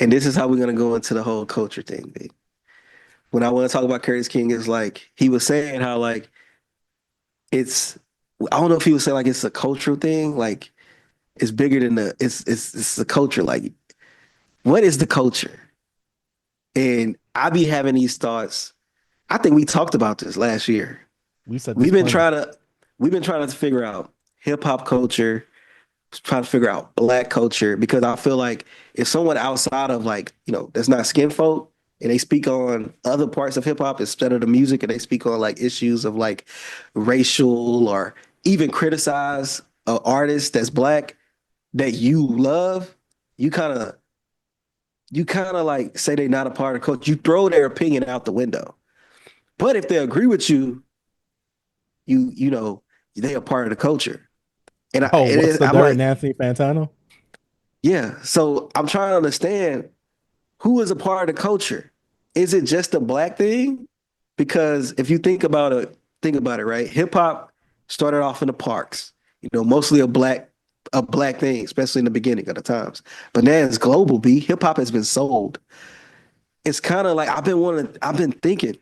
And this is how we're gonna go into the whole culture thing, B. When I want to talk about Curtis King, is like he was saying how like it's I don't know if he was saying like it's a cultural thing, like it's bigger than it's the culture. Like, what is the culture? And I be having these thoughts. I think we talked about this last year. We said this We've been plenty. trying to we've been trying to figure out hip hop culture, trying to figure out black culture because I feel like if someone outside of like, that's not skin folk and they speak on other parts of hip hop instead of the music and they speak on like issues of like racial or even criticize an artist that's black that you love, you kind of like say they're not a part of the culture. You throw their opinion out the window. But if they agree with you, you know they are part of the culture. And Oh, what's the I'm dirt, like, Anthony Fantano? yeah. So I'm trying to understand who is a part of the culture. Is it just a black thing? Because if you think about it, right? Hip hop started off in the parks, mostly a black thing, especially in the beginning of the times. But now it's global, B. Hip hop has been sold. It's kind of like I've been thinking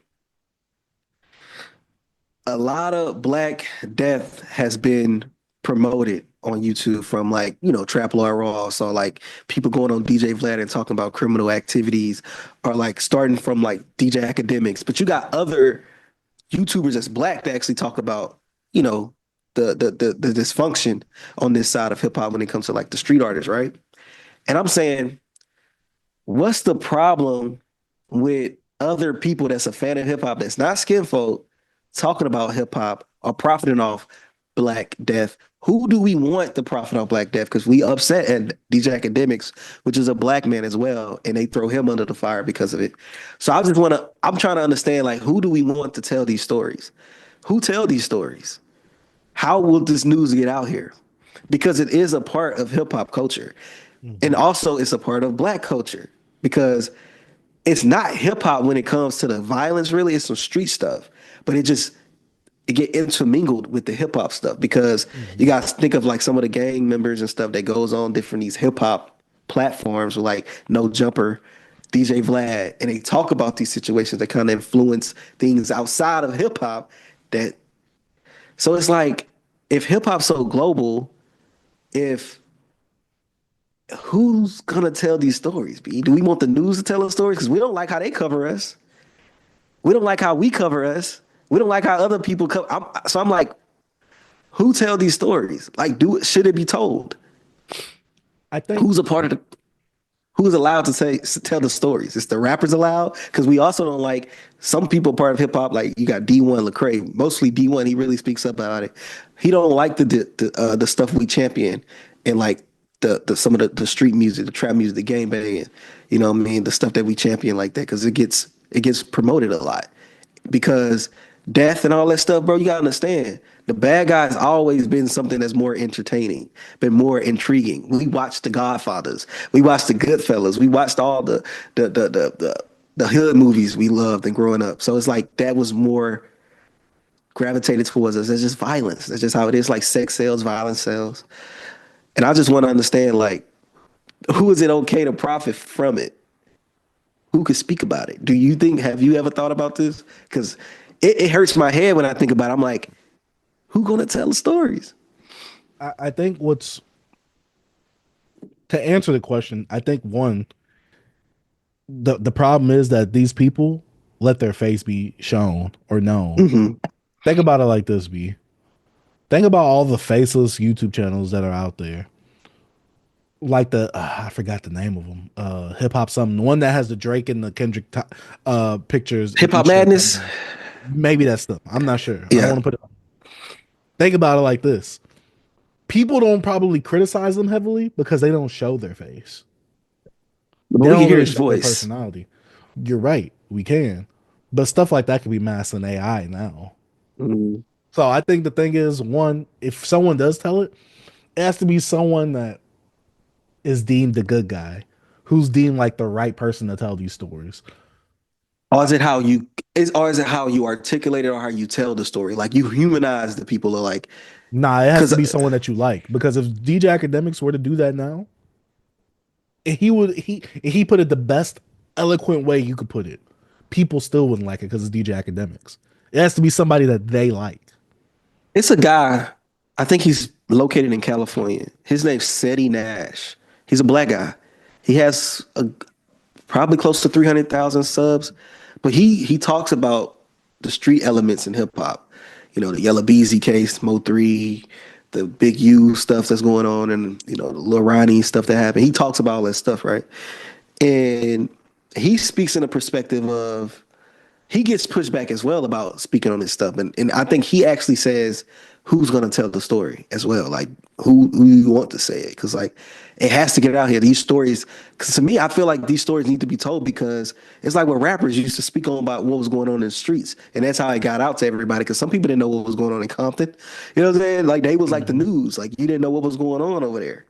a lot of Black Death has been promoted on YouTube from like, Trap Lord Raw. So like people going on DJ Vlad and talking about criminal activities or like starting from like DJ Academics. But you got other YouTubers that's black that actually talk about, you know, the dysfunction on this side of hip hop when it comes to like the street artists, right? And I'm saying, what's the problem with other people that's a fan of hip hop that's not skinfolk talking about hip hop or profiting off Black Death? Who do we want to profit off Black Death? Because we upset at DJ Academics, which is a black man as well, and they throw him under the fire because of it. So I'm trying to understand like who do we want to tell these stories? Who tell these stories? How will this news get out here? Because it is a part of hip hop culture. And Hmm. also it's a part of black culture because it's not hip hop when it comes to the violence, really. It's some street stuff, but it get intermingled with the hip hop stuff because you Hmm. guys think of like some of the gang members and stuff that goes on different these hip hop platforms with like No Jumper, DJ Vlad, and they talk about these situations that kind of influence things outside of hip hop. That so it's like if hip hop's so global, if who's gonna tell these stories? B? Do we want the news to tell us stories? Because we don't like how they cover us. We don't like how we cover us. We don't like how other people cover. So I'm like, who tell these stories? Like, should it be told? I think Who's a part of the? Who's allowed to tell the stories? Is the rappers allowed? Because we also don't like some people part of hip hop. Like you got D1 Lecrae, mostly D1. He really speaks up about it. He don't like the stuff we champion and like the some of the street music, the trap music, the game banging. You know what I mean? The stuff that we champion like that because it gets promoted a lot because death and all that stuff, bro. You gotta understand. The bad guy's always been something that's more entertaining, been more intriguing. We watched The Godfathers, we watched The Goodfellas, we watched all the hood movies we loved and growing up. So it's like that was more gravitated towards us. It's just violence. That's just how it is. Like sex sells, violence sells. And I just want to understand, like, who is it okay to profit from it? Who could speak about it? Do you think? Have you ever thought about this? Because it hurts my head when I think about it. I'm like, who gonna tell the stories? I think what's to answer the question, I think one, the problem is that these people let their face be shown or known. Hmm. Think about it like this, B. Think about all the faceless YouTube channels that are out there. Like the I forgot the name of them. Hip hop something. The one that has the Drake and the pictures in Hip Hop each of the Madness. thumbnails. Maybe that's them. I'm not sure. I don't Yeah, want to put it. Think about it like this. People don't probably criticize them heavily because they don't show their face. but They we can don't hear really his show their voice. personality. You're right. We can. But stuff like that can be masked in AI now. Mm. So I think the thing is, one, if someone does tell it, it has to be someone that is deemed the good guy, who's deemed like the right person to tell these stories. Or is it how you articulate it or how you tell the story? Like you humanize the people, are like, Nah, it has because to be someone that you like. Because if DJ Academics were to do that now, And he put it the best eloquent way you could put it. People still wouldn't like it because it's DJ Academics. It has to be somebody that they like. It's a guy. I think he's located in California. His name's Seti Nash. He's a black guy. He has probably close to 300,000 subs, but he talks about the street elements in hip hop. You know, the Yella Beezy case, Mo 3, the Big U stuff that's going on, and you know, the Lil Ronnie stuff that happened. He talks about all that stuff, right? And he speaks in a perspective of he gets pushed back as well about speaking on this stuff. And I think he actually says who's gonna tell the story as well. Like who you want to say it. Cause like it has to get out here. These stories, cause to me, I feel like these stories need to be told because it's like what rappers used to speak on about what was going on in the streets. And that's how it got out to everybody. Cause some people didn't know what was going on in Compton. You know what I'm saying? Like they was like the Mhm. news. Like you didn't know what was going on over there.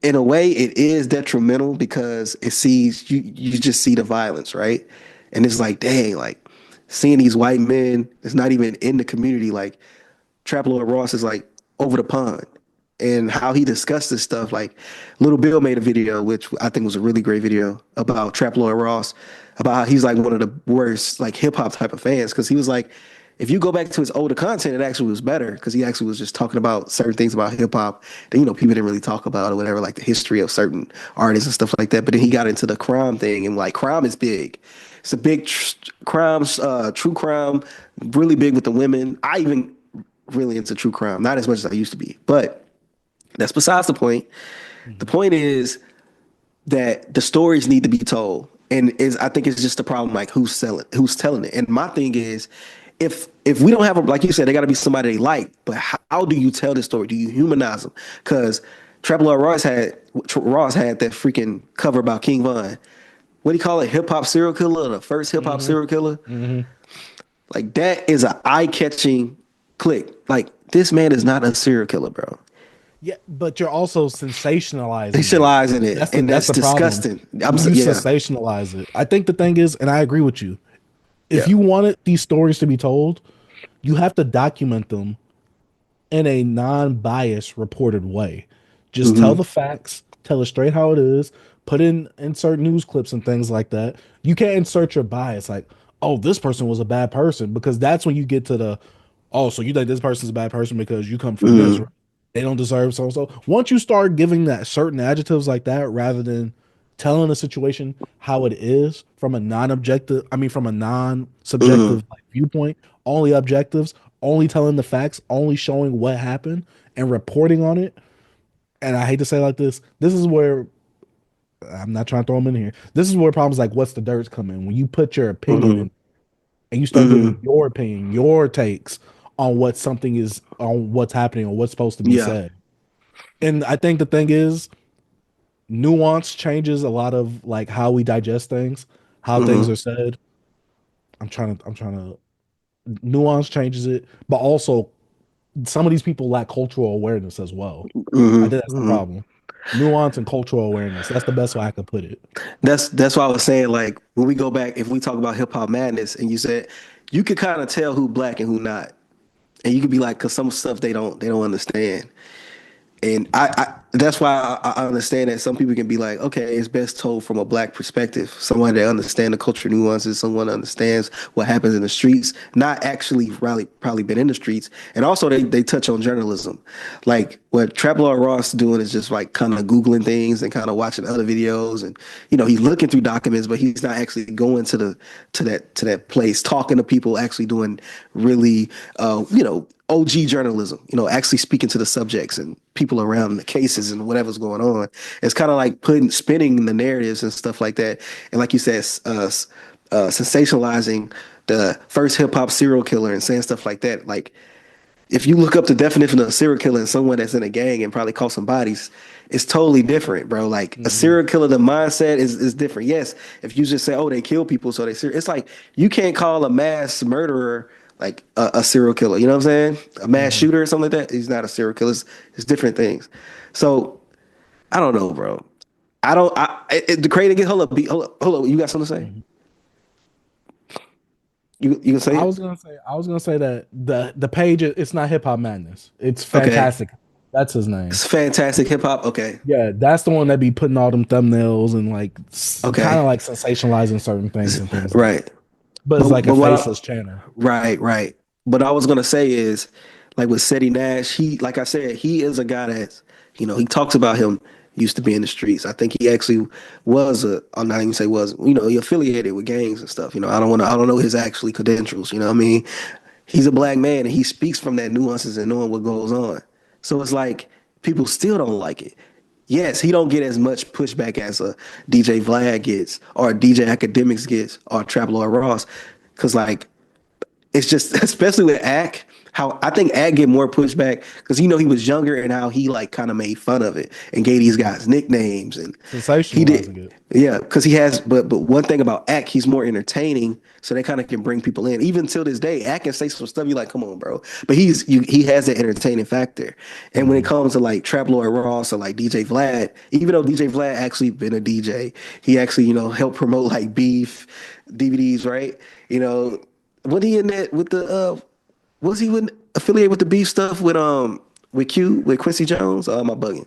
In a way it is detrimental because it sees you just see the violence, right? And it's like, dang, like seeing these white men it's not even in the community, like Trap Lord Ross is like over the pond. And how he discussed this stuff, like Little Bill made a video, which I think was a really great video about Trap Lord Ross, about how he's like one of the worst like hip hop type of fans. Cause he was like, if you go back to his older content, it actually was better because he actually was just talking about certain things about hip hop that you know people didn't really talk about or whatever, like the history of certain artists and stuff like that. But then he got into the crime thing, and like crime is big. It's a big crimes, true crime, really big with the women. I even really into true crime, not as much as I used to be, but that's besides the point. The Mhm. point is that the stories need to be told. And is I think it's just a problem like who's telling it. And my thing is if we don't have a like you said, they gotta be somebody they like, but how do you tell this story? Do you humanize them? Because Trapper Lord Ross had that freaking cover about King Von. What do you call it? Hip hop serial killer, the first hip hop Mhm. serial killer? Mhm. Like that is an eye-catching click. Like this man is not a serial killer, bro. Yeah, but you're also They sensationalizing should it. lies in it, That's the and that's that's the problem. disgusting. You Yeah, sensationalize it. I think the thing is, and I agree with you. If yeah. you wanted these stories to be told, you have to document them in a non-biased reported way. Just tell Hmm. the facts, tell it straight how it is, put in insert news clips and things like that. You can't insert your bias like, oh, this person was a bad person, because that's when you get to the, oh, so you think this person's a bad person because you come from this, right? Hmm. They don't deserve so and so. Once you start giving that certain adjectives like that rather than telling a situation how it is from a non-objective, I mean from a non-subjective Hmm. like, viewpoint, only objectives, only telling the facts, only showing what happened and reporting on it. And I hate to say it like this is where I'm not trying to throw them in here. This is where problems like what's the dirt come in. When you put your opinion Hmm. in and you start giving Hmm. your opinion, your takes on what something is, on what's happening or what's supposed to be Yeah. said. And I think the thing is, nuance changes a lot of like how we digest things, how things Hmm. are said. I'm trying to nuance changes it, but also some of these people lack cultural awareness as well. I Hmm. think that's the Hmm. problem. Nuance and cultural awareness. That's the best way I could put it. That's why I was saying like when we go back, if we talk about hip hop madness, and you said you could kind of tell who black and who not, and you could be like, cause some stuff they don't understand. And I that's why I understand that some people can be like, okay, it's best told from a black perspective, someone that understands the cultural nuances, someone that understands what happens in the streets, not actually probably been in the streets. And also they touch on journalism. Like what Trap Lord Ross doing is just like kind of Googling things and kind of watching other videos and you know, he's looking through documents, but he's not actually going to that place, talking to people, actually doing really you know, OG journalism, you know, actually speaking to the subjects and people around the cases and whatever's going on. It's kind of like spinning the narratives and stuff like that. And like you said, sensationalizing the first hip hop serial killer and saying stuff like that. Like if you look up the definition of a serial killer and someone that's in a gang and probably caught some bodies, it's totally different, bro. Like a Mhm. serial killer, the mindset is different. Yes, if you just say, "Oh, they kill people," so it's like you can't call a mass murderer like a serial killer. You know what I'm saying? A mass Mhm. shooter or something like that. He's not a serial killer. It's different things. So I don't know, bro. I don't. The crazy again. Hold up. You got something to say? Mhm. You can say it. I was gonna say that the page it's not hip hop madness. It's Okay. fantastic. That's his name. It's fantastic hip hop. Okay. Yeah, that's the one that be putting all them thumbnails and like kind of Okay. like sensationalizing certain things and things like Right. that. But it's But like a but what I, faceless channel. right, right. But I was gonna say is like with Seti Nash, he like I said, he is a guy that's he talks about him used to be in the streets. I think he actually was I'm not even say was, he affiliated with gangs and stuff. I don't know his actually credentials, what I mean? He's a black man and he speaks from that nuances and knowing what goes on. So it's like people still don't like it. Yes, he don't get as much pushback as a DJ Vlad gets or DJ Academics gets or Trap Lord Ross. Cause like it's just especially with Ack, how I think Ack get more pushback because he was younger and how he like kind of made fun of it and gave these guys nicknames and he Sensationalizing did it. yeah because he has but one thing about Ack, he's more entertaining, so they kind of can bring people in. Even till this day, Ack can say some stuff you like, come on, bro, but he has that entertaining factor. And when it Mhm. comes to like Trap Lord Ross or like DJ Vlad, even though DJ Vlad actually been a DJ, he actually helped promote like Beef DVDs, right? you know what he in that with the was he with affiliated with the beef stuff with Q with Quincy Jones? Am I bugging?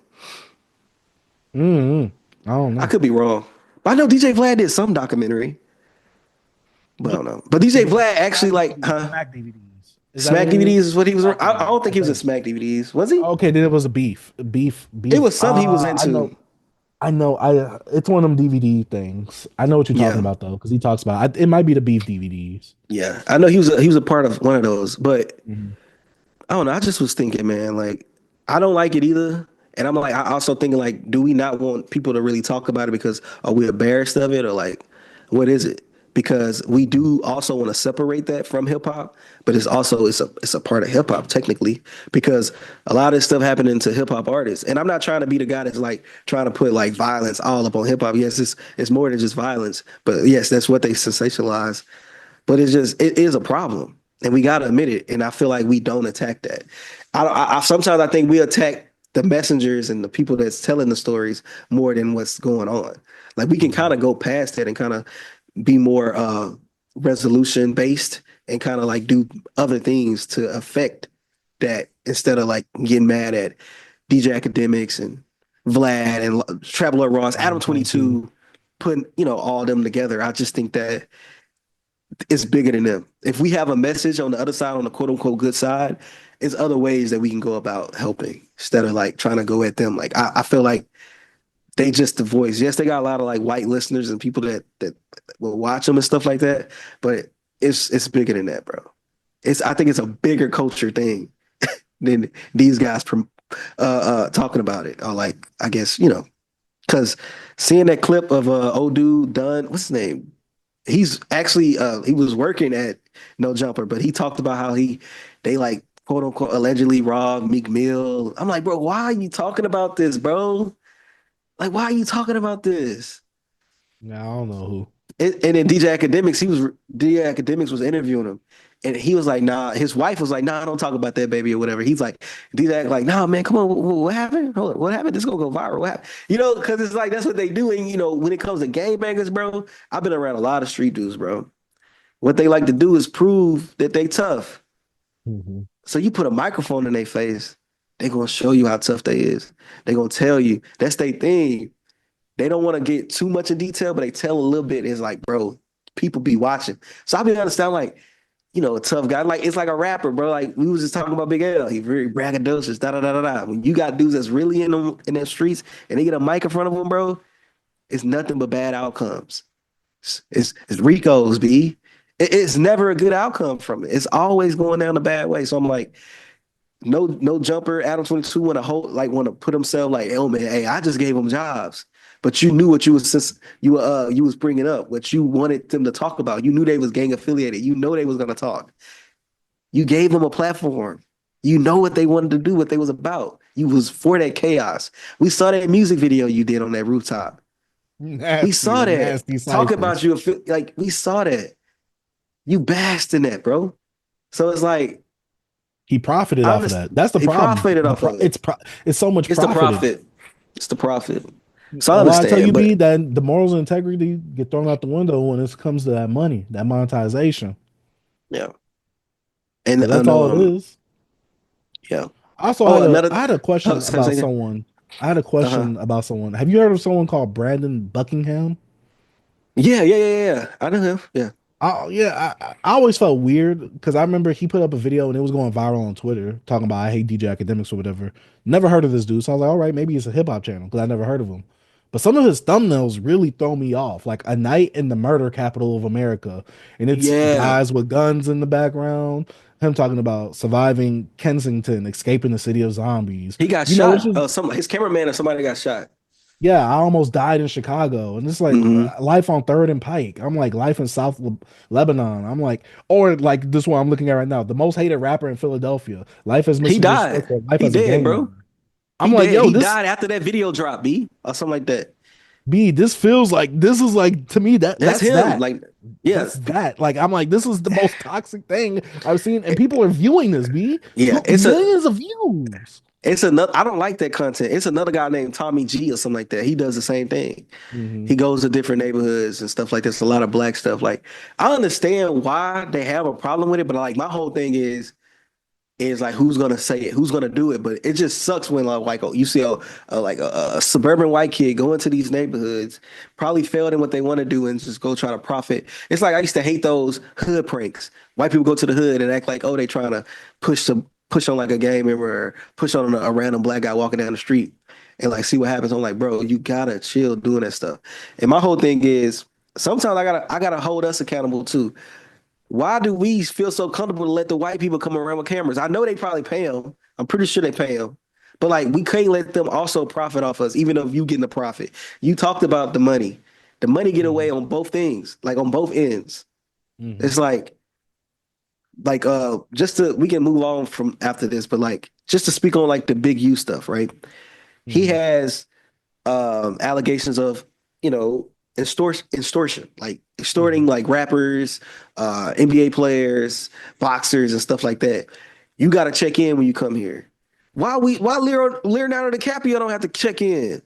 Mhm. I don't I know. could be wrong. But I know DJ Vlad did some documentary, but I But don't know. But DJ but Vlad actually Smack like, DVD, Smack DVDs. Is that Smack what it DVDs is? is what he was. Smack I DVDs, don't think I he was in think. Smack DVDs. Was he? Okay, then it was a It beef. was something he was I know. into. I know. It's one of them DVD things. I know what you're talking Yeah, about though, because he talks about it. Might be the beef DVDs. yeah. I know he was a part of one of those, but Mhm. I don't know. I just was thinking, man, like I don't like it either. And I'm like, I also thinking like, do we not want people to really talk about it because are we embarrassed of it or like, what is it? Because we do also want to separate that from hip hop, but it's a part of hip hop technically because a lot of this stuff happening to hip hop artists. And I'm not trying to be the guy that's like trying to put like violence all up on hip hop. Yes, it's more than just violence, but yes, that's what they sensationalize. But it is a problem, and we got to admit it. And I feel like we don't attack that. Sometimes I think we attack the messengers and the people that's telling the stories more than what's going on. Like we can kind Mhm. of go past that and kind of be more resolution based and kind of like do other things to affect that instead of like getting mad at DJ Academics and Vlad and Traveler Ross, Adam Adam 22. 22, putting all of them together. I just think that it's bigger than them. If we have a message on the other side, on the quote unquote good side, it's other ways that we can go about helping instead of like trying to go at them. Like I feel like they just the voice. Yes, they got a lot of like white listeners and people that will watch them and stuff like that, but it's bigger than that, bro. I think it's a bigger culture thing than these guys talking about it. Or like I guess because seeing that clip of old dude Dunn, what's his name? He's actually he was working at No Jumper, but he talked about how they like quote unquote allegedly robbed Meek Mill. I'm like, bro, why are you talking about this, bro? Like, why are you talking about this? Now I don't know who. And then DJ Academics was interviewing him, and he was like, nah. His wife was like, nah, don't talk about that, baby, or whatever. He's like, DJ like, nah, man, come on, what happened? Hold on, what happened? This gonna go viral. What happened? Because it's like that's what they doing. When it comes to gangbangers, bro. I've been around a lot of street dudes, bro. What they like to do is prove that they tough. Mhm. So you put a microphone in their face, they gonna show you how tough they is. They gonna tell you that's their thing. They don't want to get too much in detail, but they tell a little bit. It's like, bro, people be watching. So I be understand like, a tough guy. Like it's like a rapper, bro. Like we was just talking about Big L. He very braggadocious, da da da da da. When you got dudes that's really in the streets and they get a mic in front of them, bro, it's nothing but bad outcomes. It's Rico's B. It's never a good outcome from it. It's always going down the bad way. So I'm like, no jumper. Adam 22 want to put himself like, oh man, hey, I just gave him jobs. But you knew what you was bringing up, what you wanted them to talk about. You knew they was gang affiliated. You know they was gonna talk. You gave them a platform. You know what they wanted to do, what they was about. You was for that chaos. We saw that music video you did on that rooftop. We Nasty, saw the that. nasty Talk about ciphers. you, like we saw that. You basked in that, bro. So it's like He profited I off of understand. that. That's the He problem. profited off of it. It's so much It's the profiting. profit. It's the profit. So I And when I tell you, understand, B, but that the morals and integrity get thrown out the window when it comes to that money, that monetization, yeah, and because that's all it is. yeah, Also, Oh, another. I had a Oh, question about someone. I had a uh-huh. question about someone. Have you heard of someone called Brandon Buckingham? Yeah. I know him. Yeah. I always felt weird because I remember he put up a video and it was going viral on Twitter talking about I hate DJ Academics or whatever. Never heard of this dude, so I was like, all right, maybe it's a hip hop channel because I never heard of him. But some of his thumbnails really throw me off, like a night in the murder capital of America, and it's Yeah. guys with guns in the background. Him talking about surviving Kensington, escaping the city of zombies. He got It's shot. just Some his cameraman or somebody got shot. yeah, I almost died in Chicago, and it's like Hmm. life on Third and Pike. I'm like life in Lebanon. I'm like, or like this one I'm looking at right now, the most hated rapper in Philadelphia. Life as He misunderstood died. for life He as a dead, gang bro. member. He I'm like, dead. yo, He this died after that video drop, B, or something like that. this feels like this is like to me That's him. that. Like, yeah, Like I'm like, this is the most toxic thing I've seen, and people are viewing this, yeah. millions of views. It's another. I don't like that content. It's another guy named Tommy G or something like that. He does the same thing. Hmm. He goes to different neighborhoods and stuff like this. A lot of black stuff. Like, I understand why they have a problem with it, but like my whole thing is like who's gonna say it, who's gonna do it. But it just sucks when you see a suburban white kid go into these neighborhoods, probably failed in what they want to do and just go try to profit. It's like I used to hate those hood pranks. White people go to the hood and act like, oh, they trying to push on like a gang member or push on a random black guy walking down the street and like see what happens. I'm like, bro, you gotta chill doing that stuff. And my whole thing is sometimes I gotta hold us accountable too. Why do we feel so comfortable to let the white people come around with cameras? I know they probably pay them. I'm pretty sure they pay them. But like we can't let them also profit off us, even if you getting the profit. You talked about the money. The money get away Hmm. on both things, like on both ends. Hmm. It's like just to we can move on from after this, but like just to speak on like the big U stuff, right? He Hmm. has allegations of, extortion, like extorting Hmm. like rappers, NBA players, boxers, and stuff like that. You got to check in when you come here. Why Leonardo DiCaprio don't have to check in?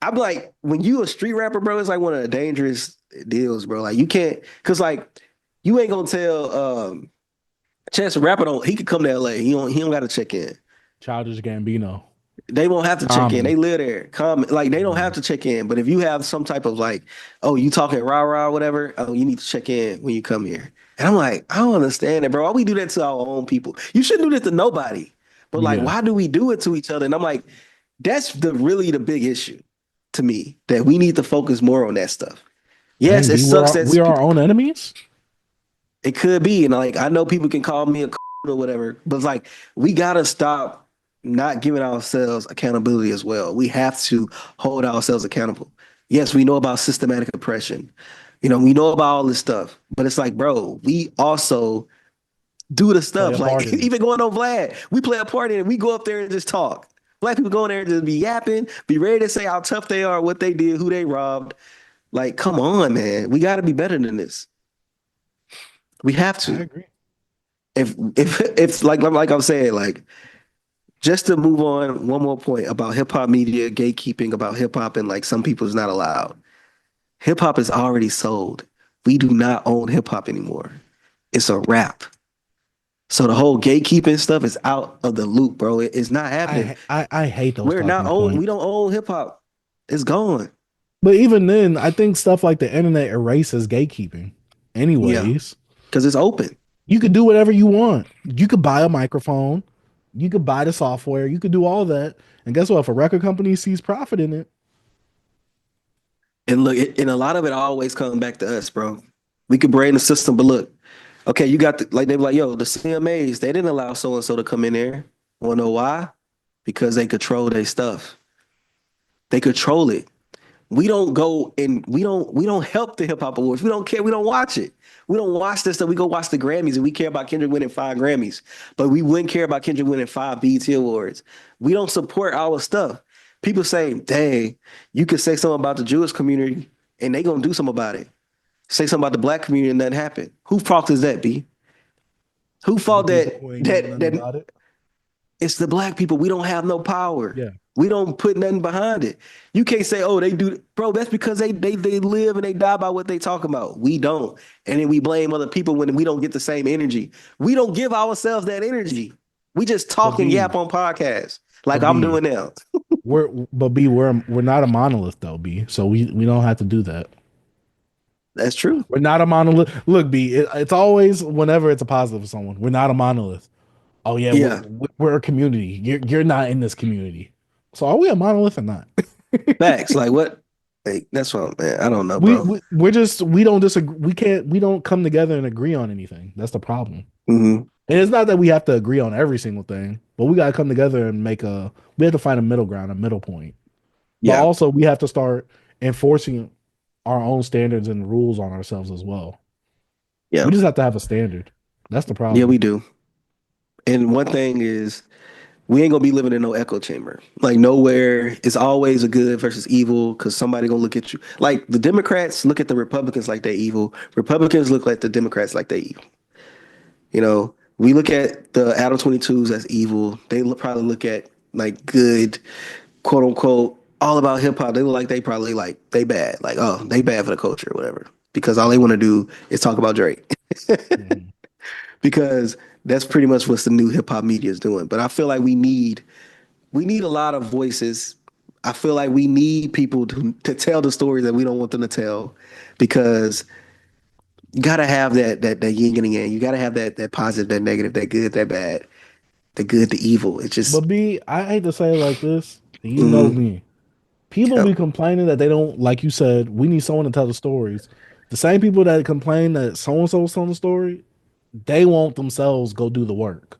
I'm like, when you a street rapper, bro, it's like one of the dangerous deals, bro. Like you can't, cause like you ain't gonna tell Chance the Rapper don't he could come to LA. He don't gotta check in. Childish Gambino, They won't have to check in. Common. They live there. Come like they don't have Mhm. to check in. But if you have some type of like, oh, you talking rah rah whatever, oh, you need to check in when you come here. And I'm like, I don't understand it, bro. Why we do that to our own people? You shouldn't do this to nobody. But like, Yeah. why do we do it to each other? And I'm like, that's the big issue to me that we need to focus more on that stuff. Yes, Dang, it B, sucks that we are our own enemies. it could be, and like I know people can call me a or whatever, but it's like we gotta stop not giving ourselves accountability as well. We have to hold ourselves accountable. Yes, we know about systematic oppression. We know about all this stuff, but it's like, bro, we also do the Play stuff. a part Like in it. even going on Vlad, we play a part in it. We go up there and just talk. Black people go in there and just be yapping, be ready to say how tough they are, what they did, who they robbed. Like, come on, man. We got to be better than this. We have I to. agree. If like I'm saying, like just to move on, one more point about hip hop media gatekeeping about hip hop and like some people is not allowed. Hip hop is already sold. We do not own hip hop anymore. It's a wrap. So the whole gatekeeping stuff is out of the loop, bro. It's not happening. I hate those talking We points. don't own hip hop. It's gone. But even then, I think stuff like the internet erases gatekeeping. Yeah, Anyways, because it's open. you could do whatever you want. You could buy a microphone. You could buy the software. You could do all that. And guess what? If a record company sees profit in it, And look, and a lot of it always comes back to us, bro. We could brain the system, but look, okay, you got like they be like, yo, the CMAs, they didn't allow so and so to come in there. Wanna know why? Because they control their stuff. They control it. We don't go and we don't help the hip hop awards. We don't care. We don't watch it. We don't watch this stuff. We go watch the Grammys and we care about Kendrick winning 5 Grammys, but we wouldn't care about Kendrick winning 5 BET awards. We don't support our stuff. People say, "Dang, you could say something about the Jewish community and they gonna do something about it. Say something about the black community and nothing happened. Who fault is that, B? Who the fault people that who ain't doing that nothing that about it. it's the black people. We don't have no power. Yeah. We don't put nothing behind it. You can't say, "Oh, they do." Bro, that's because they live and they die by what they talk about. We don't, and then we blame other people when we don't get the same energy. We don't give ourselves that energy. We just talk and B, yap on podcasts like but I'm B, doing now. we're not a monolith though, B. So we don't have to do that. That's true. We're not a monolith. Look, B, it's always whenever it's a positive for someone. We're not a monolith. Oh yeah, Yeah. we're a community. You're not in this community. So are we a monolith or not? Facts. Like what? Like, that's what, man. I don't know, we, bro. we we're just we don't disagree. We don't come together and agree on anything. That's the problem. Hmm. And it's not that we have to agree on every single thing, but we gotta come together and we have to find a middle ground, a middle point. But Yeah. also we have to start enforcing our own standards and rules on ourselves as well. Yeah. We just have to have a standard. That's the Yeah, problem. we do. And one thing is, we ain't gonna be living in no echo chamber. Like nowhere, it's always a good versus evil because somebody gonna look at you. Like the Democrats look at the Republicans like they're evil. Republicans look like the Democrats like they evil. You know, we look at the Adam 22s as evil. They probably look at like good, quote unquote, all about hip hop. They look like they probably like they bad. Like, oh, they bad for the culture or whatever. Because all they want to do is talk about Drake. Mhm. Because that's pretty much what the new hip hop media is doing. But I feel like we need a lot of voices. I feel like we need people to tell the stories that we don't want them to tell, because you gotta have that yin and yang. You gotta have that positive, that negative, that good, that bad, the good, the evil. It's But just B, I hate to say it like this. You know mm, me. People yeah, be complaining that they don't, like you said, we need someone to tell the stories. The same people that complain that so and so's telling the story, they won't themselves go do the work.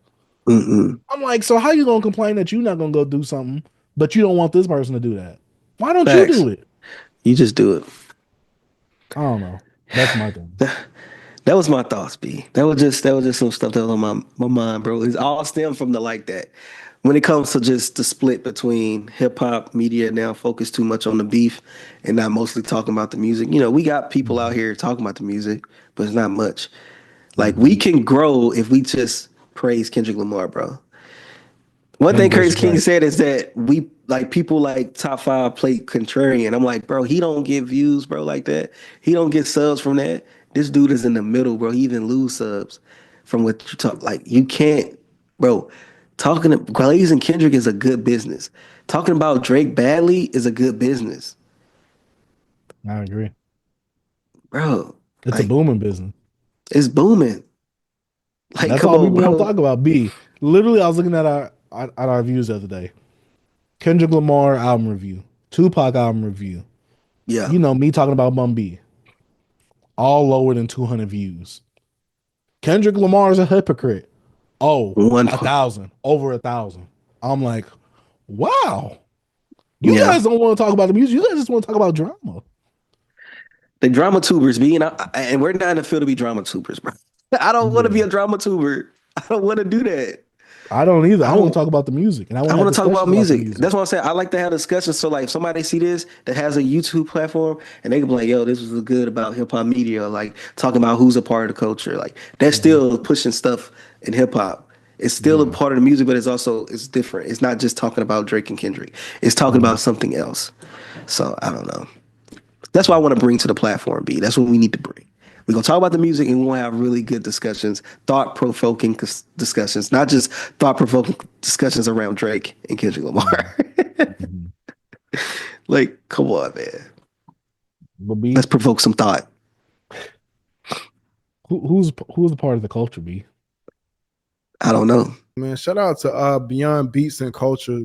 mm-mm. I'm like, so how you gonna complain that you're not gonna go do something, but you don't want this person to do that? Why don't you Facts. do it? You just do it. I don't know. That's my thing. That was my thoughts, B. That was just some stuff that was on my mind, bro. It's all stemmed from the like that. When it comes to just the split between hip hop media now focused too much on the beef and not mostly talking about the music. You know, we got people out Mhm. here talking about the music, but it's not much. Like we Mhm. can grow if we just praise Kendrick Lamar, bro. One Him thing Curtis versus King Drake. said is that we like people like Top Five play contrarian. I'm like, bro, he don't get views, bro, like that. He don't get subs from that. This dude is in the middle, bro. He even lose subs from what you talk. Like you can't, bro. Talking to Glaze and Kendrick is a good business. Talking about Drake badly is a good business, I agree. bro. It's a Like booming business. it's booming. Like That's come all on, people don't bro. talk about. B. Literally, I was looking at our views the other day. Kendrick Lamar album review, Tupac album review. Yeah, You know me talking about Bun B, all lower than 200 views. Kendrick Lamar is a hypocrite. Oh, one. 1,000, over 1,000. I'm like, wow. You Yeah, guys don't want to talk about the music. You guys just want to talk about drama. the drama tubers being, and we're not in the field to be drama tubers, bro. I don't want to be Yeah, a drama tuber. I don't want to do that. I don't either. I I want don't. to talk about the music, and I want I to have want to talk about discussions about the music. music. That's why I say I like to have discussions. So like, if somebody see this that has a YouTube platform, and they can be like, "Yo, this was good about hip hop media," or like talking about who's a part of the culture. Like that's Mhm. still pushing stuff in hip hop. It's still a Yeah. part of the music, but it's different. It's not just talking about Drake and Kendrick. It's talking Mhm. about something else. So I don't know. That's what I want to bring to the platform, B. That's what we need to bring. We're gonna talk about the music and we're gonna have really good discussions, thought-provoking discussions, not just thought-provoking discussions around Drake and Kendrick Mhm. Lamar. Mhm. Like, come on, man. But Let's B, provoke some thought. who's a part of the culture? B. I don't know. Man, shout out to Beyond Beats and Culture.